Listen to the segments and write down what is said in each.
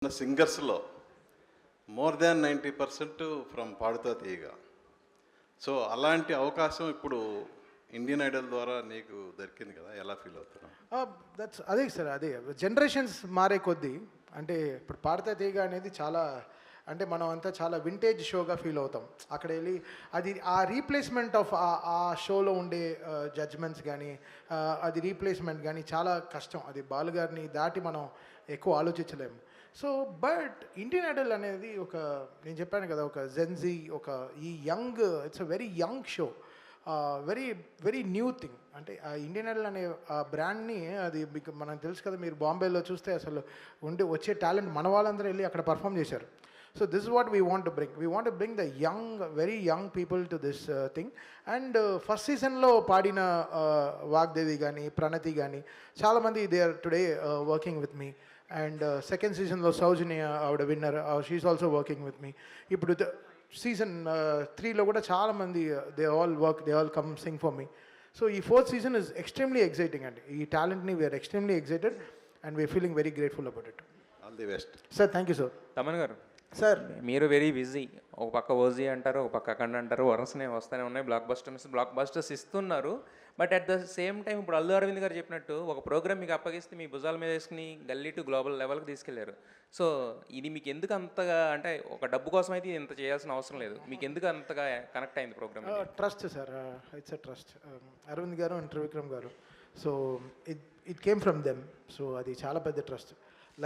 సింగర్స్లో more than 90% from పాడుతా తీయగా. So అలాంటి అవకాశం ఇప్పుడు ఇండియన్ ఐడల్ ద్వారా నీకు దొరికింది కదా, ఎలా ఫీల్ అవుతున్నావు? దట్స్ అదే సార్, అదే జనరేషన్స్ మారే కొద్దీ అంటే ఇప్పుడు పాడతా తీగ అనేది చాలా అంటే మనం అంతా చాలా వింటేజ్ షోగా ఫీల్ అవుతాం. అక్కడ వెళ్ళి అది ఆ రీప్లేస్మెంట్ ఆఫ్ ఆ షోలో ఉండే జడ్జ్మెంట్స్ కానీ అది రీప్లేస్మెంట్ కానీ చాలా కష్టం. అది బాలుగారిని దాటి మనం ఎక్కువ ఆలోచించలేము. సో బట్ ఇండియన్ ఐడల్ అనేది ఒక నేను చెప్పాను కదా, ఒక జెన్జీ, ఒక ఈ young, it's a very young show, very very new thing. అంటే ఆ ఇండియన్ ఐడల్ అనే ఆ బ్రాండ్ని అది మీకు మనకు తెలుసు కదా, మీరు బాంబేలో చూస్తే అసలు వచ్చే టాలెంట్ మన వాళ్ళందరూ వెళ్ళి అక్కడ పర్ఫామ్ చేశారు. So this is what we want to bring. We want to bring the young, very young people to this thing. And first season lo paadina Vagdevi gani, Pranati gani, chaala mandi they are today working with me. And second season lo Saujanya avada winner, she is also working with me. Ippudu season 3 lo kuda chaala mandi they all work, they all come sing for me. So ee fourth season is extremely exciting, and ee talent ni we are extremely excited and we are feeling very grateful about it. All the best. Sir, thank you sir. Thaman గారు sir, మీరు very busy. ఒక పక్క OG అంటారు, ఒక పక్క అఖండ అంటారు, వరుసనే వస్తూనే ఉన్నాయి, బ్లాక్ బస్టర్స్ ఇస్తున్నారు. But at the same time ఇప్పుడు అల్లు అరవింద్ గారు చెప్పినట్టు ఒక ప్రోగ్రామ్ మీకు అప్పగిస్తే మీ భుజాల మీద వేసుకుని గల్లీ టు గ్లోబల్ లెవెల్కి తీసుకెళ్లారు. సో ఇది మీకు ఎందుకు అంతగా, అంటే ఒక డబ్బు కోసం అయితే ఇంత చేయాల్సిన అవసరం లేదు, మీకు ఎందుకు అంతగా కనెక్ట్ అయింది programme? Trust sir, it's a trust. Aravind garu and Trivikram garu, so it came from them. సో అది చాలా పెద్ద ట్రస్ట్.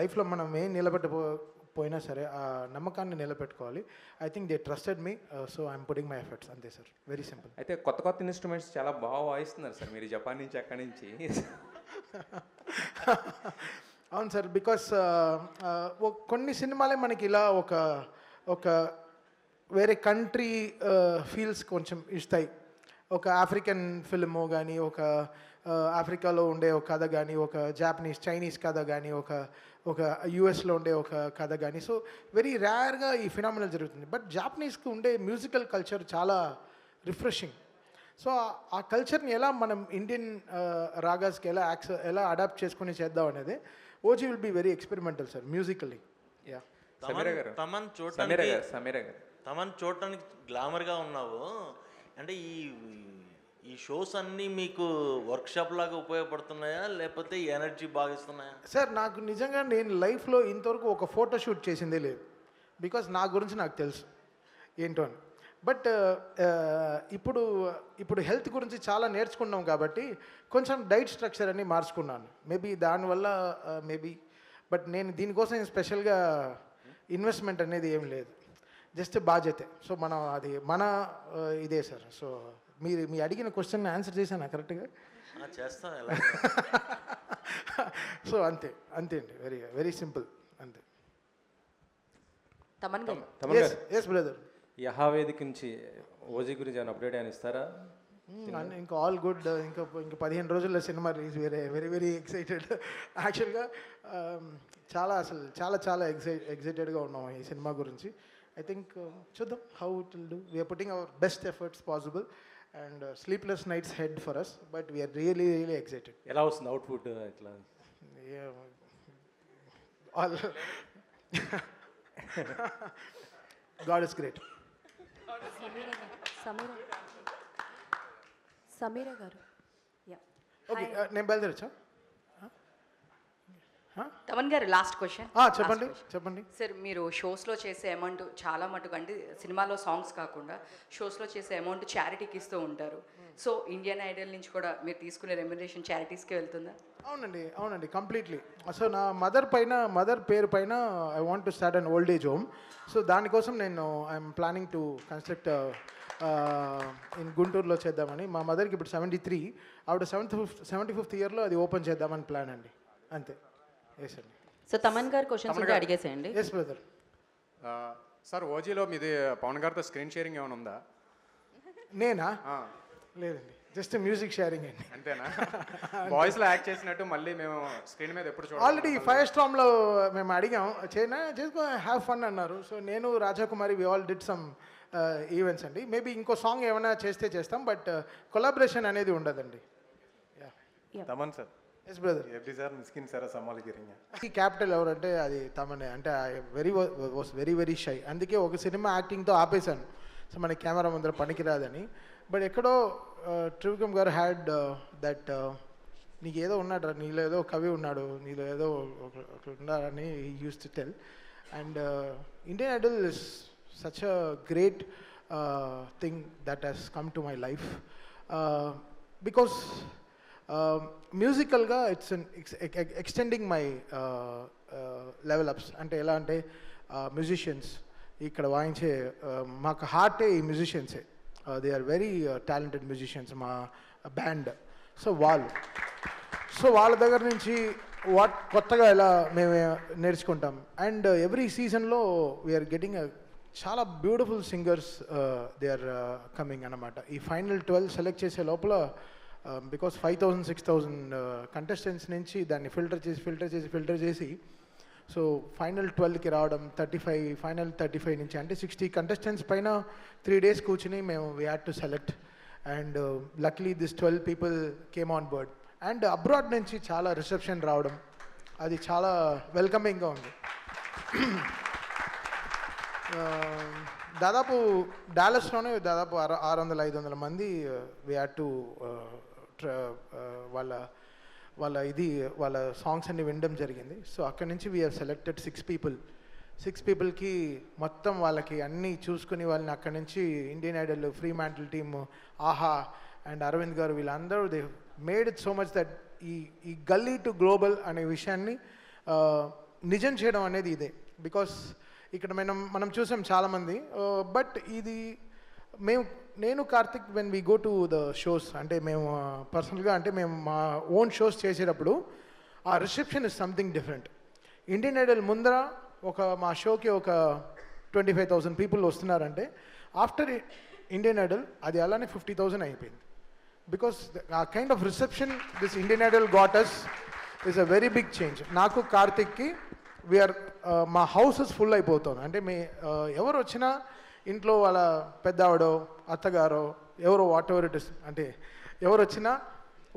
లైఫ్లో మనం ఏం నిలబెట్టపోయినా సరే ఆ నమ్మకాన్ని నిలబెట్టుకోవాలి. I think they trusted me, so I'm putting my efforts, అంతే సార్, వెరీ సింపుల్. అయితే కొత్త ఇన్స్ట్రుమెంట్స్ చాలా బాగా వాయిస్తున్నారు సార్ మీరు, జపాన్ నుంచి అక్కడి నుంచి. అవును సార్, బికాస్ కొన్ని సినిమాలే మనకి ఇలా ఒక వేరే కంట్రీ ఫీల్స్ కొంచెం ఇస్తాయి. ఒక ఆఫ్రికన్ ఫిల్ము కానీ, ఒక ఆఫ్రికాలో ఉండే ఒక కథ కానీ, ఒక చైనీస్ కథ కానీ, ఒక యుఎస్లో ఉండే ఒక కథ కానీ, సో వెరీ రేర్గా ఈ ఫినామినల్ జరుగుతుంది. బట్ జాపనీస్కి ఉండే మ్యూజికల్ కల్చర్ చాలా రిఫ్రెషింగ్. సో ఆ కల్చర్ని ఎలా మనం ఇండియన్ రాగాస్కి ఎలా అడాప్ట్ చేసుకుని చేద్దాం అనేది OG will be very experimental sir, musically. Yeah, Thaman చూడటానికి గ్లామర్గా ఉన్నావు. అంటే ఈ షోస్ అన్నీ మీకు వర్క్షాప్ లాగా ఉపయోగపడుతున్నాయా, లేకపోతే ఎనర్జీ బాగా ఇస్తున్నాయా? సార్, నాకు నిజంగా నేను లైఫ్లో ఇంతవరకు ఒక ఫోటో షూట్ చేసిందే లేదు. బికాస్ నా గురించి నాకు తెలుసు ఏంటో అని. బట్ ఇప్పుడు హెల్త్ గురించి చాలా నేర్చుకున్నాం కాబట్టి కొంచెం డైట్ స్ట్రక్చర్ అని మార్చుకున్నాను. మేబీ దానివల్ల బట్ నేను దీనికోసం స్పెషల్గా ఇన్వెస్ట్మెంట్ అనేది ఏం లేదు, జస్ట్ బాధ్యతే. సో మనం అది మన ఇదే సార్. సో మీ అడిగిన క్వశ్చన్ ఆన్సర్ చేశాను కరెక్ట్గా? చేస్తాం. సో అంతే అండి, వెరీ వెరీ సింపుల్, అంతే. Yes brother. యహావేదిక నుంచి ఓజీ గురించి ఏమైనా అప్డేట్ అని ఇస్తారా? ఇంకా ఆల్ గుడ్. ఇంకా 15 రోజుల్లో cinema release. Very very excited. యాక్చువల్గా చాలా ఎక్సైటెడ్గా ఉన్నాం ఈ సినిమా గురించి. I think చూద్దాం how it will do. We are putting our best efforts possible and sleepless nights ahead for us, but we are really excited. ఎలా వస్తుంది అవుట్పుట్ ఇట్లా? All God is great. Sameera గారు, యా, ఓకే, నేను బయలుదేరచ్చా? తమన్ గారు, last question. చెప్పండి sir, మీరు షోస్లో చేసే amount చాలా మటుకు, అంటే సినిమాలో సాంగ్స్ కాకుండా షోస్లో చేసే అమౌంట్ చారిటీకి ఇస్తూ ఉంటారు. సో ఇండియన్ ఐడల్ నుంచి కూడా మీరు తీసుకునే రెమ్యునరేషన్ చారిటీస్కి వెళ్తుందా? అవునండి, కంప్లీట్లీ. సో నా మదర్ పేరు పైన I want to start an old age home. So దానికోసం నేను I'm planning to construct in గుంటూరులో చేద్దామని. మా మదర్కి ఇప్పుడు 73, ఆవిడ 75th ఇయర్లో అది ఓపెన్ చేద్దామని ప్లాన్ అండి, అంతే. ఎస్ అండి. సో తమన్ గారు క్వశ్చన్స్ ఉంటే అడిగేసేయండి. Yes brother. సార్, ఓజీలో మీది పవన్ గారితో స్క్రీన్ షేరింగ్ ఏమైనా ఉందా? నేనా? లేదండి, జస్ట్ మ్యూజిక్ షేరింగ్ అండి. అంతేనా? వాయిస్లో యాక్ట్ చేసినట్టు మళ్ళీ మేము స్క్రీన్ మీద ఎప్పుడు చూడాలి? ఆల్రెడీ ఫైర్ స్టామ్లో మేము అడిగాం, చేసుకో హ్యావ్ ఫన్ అన్నారు. సో నేను Rajakumari we all did some events అండి. మేబీ ఇంకో సాంగ్ ఏమైనా చేస్తాం, బట్ కొలాబరేషన్ అనేది ఉండదండి. Thaman sir, yes brother. எப்படி சார் மிஸ்கின் சாரை சமாளிக்கிறீங்க? ఈ క్యాపిటల్ ఎవరంటే అది తమనే, అంటే వాస్ వెరీ వెరీ షై. అందుకే ఒక సినిమా యాక్టింగ్తో ఆపేశాను, సో మన కెమెరా ముందర పనికిరాదని. బట్ ఎక్కడో త్రివిక్రమ్ గారు హ్యాడ్ దట్, నీకు ఏదో ఉన్నాడు, నీలో ఏదో కవి ఉన్నాడు, నీలో ఏదో ఒకటి ఉన్నాడని use to tell. And Indian Idol is such a great thing that he's come to my life because మ్యూజికల్గా it's extending my level ups. అంటే ఎలా అంటే మ్యూజిషియన్స్ ఇక్కడ వాయించే మాకు హార్టే ఈ మ్యూజిషియన్సే. They are very talented musicians మా బ్యాండ్. సో వాళ్ళ దగ్గర నుంచి కొత్తగా ఎలా మేము నేర్చుకుంటాం. అండ్ ఎవ్రీ సీజన్లో వీఆర్ గెటింగ్ చాలా beautiful singers they are coming అన్నమాట. ఈ ఫైనల్ 12 సెలెక్ట్ చేసే లోపల బికాస్ 5,000-6,000 కంటెస్టెంట్స్ నుంచి దాన్ని ఫిల్టర్ చేసి సో ఫైనల్ 12కి రావడం, ఫైనల్ 35 నుంచి అంటే 60 కంటెస్టెంట్స్ పైన 3 days కూర్చుని మేము we had to select. And లక్లీ this 12 people came on board. And abroad నుంచి చాలా రిసెప్షన్ రావడం, అది చాలా వెల్కమింగ్గా ఉంది. దాదాపు డాలస్లోనే దాదాపు 600-500 మంది వీ హ్యాడ్ టు వాళ్ళ సాంగ్స్ అన్ని వినడం జరిగింది. సో అక్కడి నుంచి వీఆర్ సెలెక్టెడ్ 6 peopleకి మొత్తం వాళ్ళకి అన్నీ చూసుకుని వాళ్ళని అక్కడి నుంచి Indian Idol, free mantle team, ఆహా అండ్ అరవింద్ గారు వీళ్ళందరూ they made it so much that ఈ గల్లీ టు గ్లోబల్ అనే విషయాన్ని నిజం చేయడం అనేది ఇదే. బికాస్ ఇక్కడ మనం చూసాం చాలామంది, బట్ ఇది నేను Karthik when we go to the shows, అంటే మేము పర్సనల్గా అంటే మేము మా ఓన్ షోస్ చేసేటప్పుడు ఆ reception is something different. Indian Idol ముందర మా షోకి ఒక 25,000 people వస్తున్నారంటే ఆఫ్టర్ ఇండియన్ ఐడల్ అది అలానే 50,000 అయిపోయింది. Because a kind of reception this Indian Idol got us is a very big change. నాకు కార్తిక్కి వీఆర్ మా హౌసెస్ ఫుల్ అయిపోతుంది. అంటే ఎవరు వచ్చినా ఇంట్లో వాళ్ళ పెద్దావిడో అత్తగారో ఎవరో వాట్ ఎవర్ ఇట్ ఇస్, అంటే ఎవరు వచ్చినా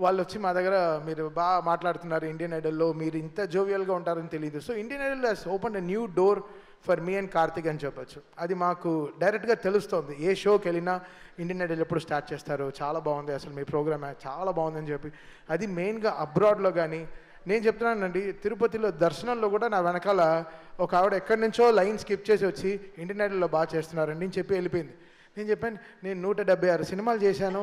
వాళ్ళు వచ్చి మా దగ్గర మీరు బాగా మాట్లాడుతున్నారు ఇండియన్ ఐడల్లో, మీరు ఇంత జోవియల్గా ఉంటారని తెలియదు. So Indian Idol has open a new door for me and Karthik అని చెప్పచ్చు. అది మాకు డైరెక్ట్గా తెలుస్తుంది. ఏ షోకి వెళ్ళినా ఇండియన్ ఐడల్ ఎప్పుడు స్టార్ట్ చేస్తారు, చాలా బాగుంది అసలు మీ ప్రోగ్రామ్ చాలా బాగుందని చెప్పి. అది మెయిన్గా అబ్రాడ్లో కానీ నేను చెప్తున్నానండి, తిరుపతిలో దర్శనంలో కూడా నా వెనకాల ఒక ఆవిడ ఎక్కడి నుంచో లైన్ స్కిప్ చేసి వచ్చి ఇండియన్ ఐడల్లో బాగా చేస్తున్నారండి నేను చెప్పి వెళ్ళిపోయింది. నేను చెప్పాను నేను 176 సినిమాలు చేశాను,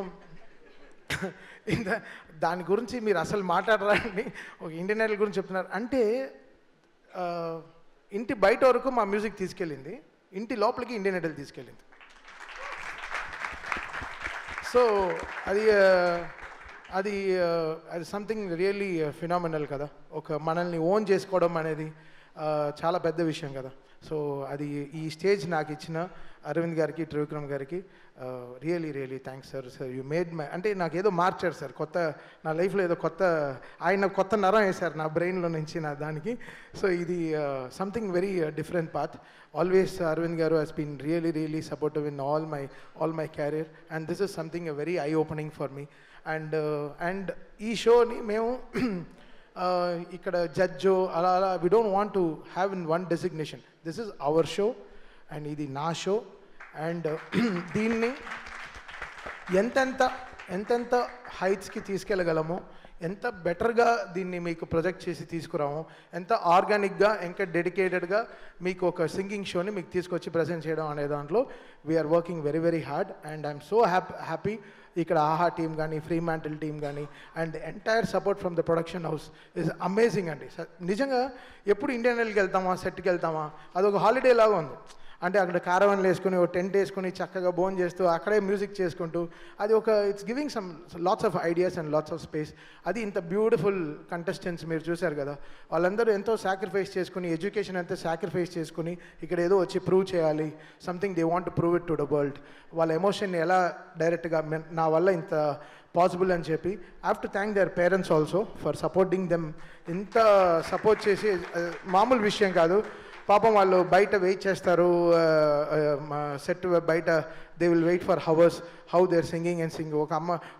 దాని గురించి మీరు అసలు మాట్లాడరా అని ఒక ఇండియన్ ఐడల్ గురించి చెప్తున్నారు. అంటే ఇంటి బయట వరకు మా మ్యూజిక్ తీసుకెళ్ళింది, ఇంటి లోపలికి ఇండియన్ ఐడల్ తీసుకెళ్ళింది. సో అది సంథింగ్ రియల్లీ ఫినామినల్ కదా. ఒక మనల్ని ఓన్ చేసుకోవడం అనేది చాలా పెద్ద విషయం కదా. సో అది ఈ స్టేజ్ నాకు ఇచ్చిన అరవింద్ గారికి, త్రివిక్రమ్ గారికి really thanks sir. You made my, అంటే నాకు ఏదో మార్చారు సార్, నా లైఫ్లో ఏదో ఆయన కొత్త నరం వేశారు నా బ్రెయిన్లో నుంచి నా దానికి. సో ఇది something very different path. Always Aravind garu he's been really supportive in all my career and this is something very eye opening for me. And ఈ షోని మేము ఇక్కడ జడ్జో అలా we don't want to have in one designation. This is our show and ఇది నా show. And దీన్ని ఎంతెంత హైట్స్కి తీసుకెళ్ళగలమో, ఎంత బెటర్గా దీన్ని మీకు ప్రొజెక్ట్ చేసి తీసుకురాము, ఎంత ఆర్గానిక్గా ఇంకా డెడికేటెడ్గా మీకు ఒక సింగింగ్ షోని మీకు తీసుకొచ్చి ప్రజెంట్ చేయడం అనే దాంట్లో we are working very hard. And I'm so happy ఇక్కడ ఆహా టీమ్ కానీ, ఫ్రీ మ్యాంటిల్ టీమ్ కానీ and entire support from the production house is amazing అండి. నిజంగా ఎప్పుడు ఇండియన్ ఐడల్కి వెళ్తామా, సెట్కి వెళ్తామా, అదొక హాలిడే లాగా ఉంది. అంటే అక్కడ కారవన్లు వేసుకుని ఒక టెంట్ వేసుకుని చక్కగా బోన్ చేస్తూ అక్కడే మ్యూజిక్ చేసుకుంటూ అది it's giving some lots of ideas and lots of space. అది ఇంత బ్యూటిఫుల్ కంటెస్టెంట్స్ మీరు చూశారు కదా, వాళ్ళందరూ ఎంతో సాక్రిఫైస్ చేసుకుని, ఎడ్యుకేషన్ ఎంతో సాక్రిఫైస్ చేసుకుని ఇక్కడ ఏదో వచ్చి ప్రూవ్ చేయాలి, something they want to prove it to the world. వాళ్ళ ఎమోషన్ని ఎలా డైరెక్ట్గా నా వల్ల ఇంత పాసిబుల్ అని చెప్పి I have to thank their parents also for supporting them. ఇంత సపోర్ట్ చేసి మామూలు విషయం కాదు. పాపం వాళ్ళు బయట వెయిట్ చేస్తారు, సెట్ బయట they will wait for hours how they're singing and singing.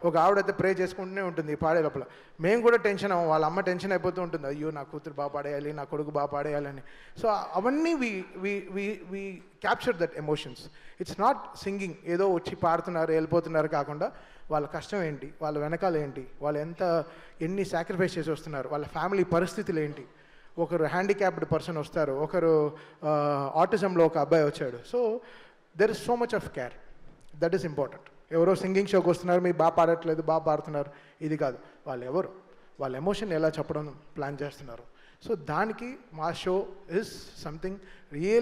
ఒక ఆవిడైతే ప్రే చేసుకుంటూనే ఉంటుంది పాడే లోపల. మేము కూడా టెన్షన్ అవ్వం, వాళ్ళ అమ్మ టెన్షన్ అయిపోతూ ఉంటుంది, అయ్యో నా కూతురు బాగా పాడేయాలి, నా కొడుకు బాగా పాడేయాలని. సో అవన్నీ we capture that emotions. It's not singing ఏదో వచ్చి పాడుతున్నారు వెళ్ళిపోతున్నారు కాకుండా వాళ్ళ కష్టం ఏంటి, వాళ్ళ వెనకాల ఏంటి, వాళ్ళు ఎన్ని సాక్రిఫైస్ చేసి వస్తున్నారు, వాళ్ళ ఫ్యామిలీ పరిస్థితులు ఏంటి. ఒకరు హ్యాండిక్యాప్డ్ పర్సన్ వస్తారు, ఒకరు ఆటిజంలో ఒక అబ్బాయి వచ్చాడు. So there is so much of care, that is important. ఎవరో సింగింగ్ షోకి వస్తున్నారు, మీరు బాగా పాడట్లేదు, బాగా పాడుతున్నారు, ఇది కాదు. వాళ్ళు ఎవరు, వాళ్ళ ఎమోషన్ ఎలా చెప్పడం ప్లాన్ చేస్తున్నారు. సో దానికి మా షో ఇస్ సంథింగ్ రియల్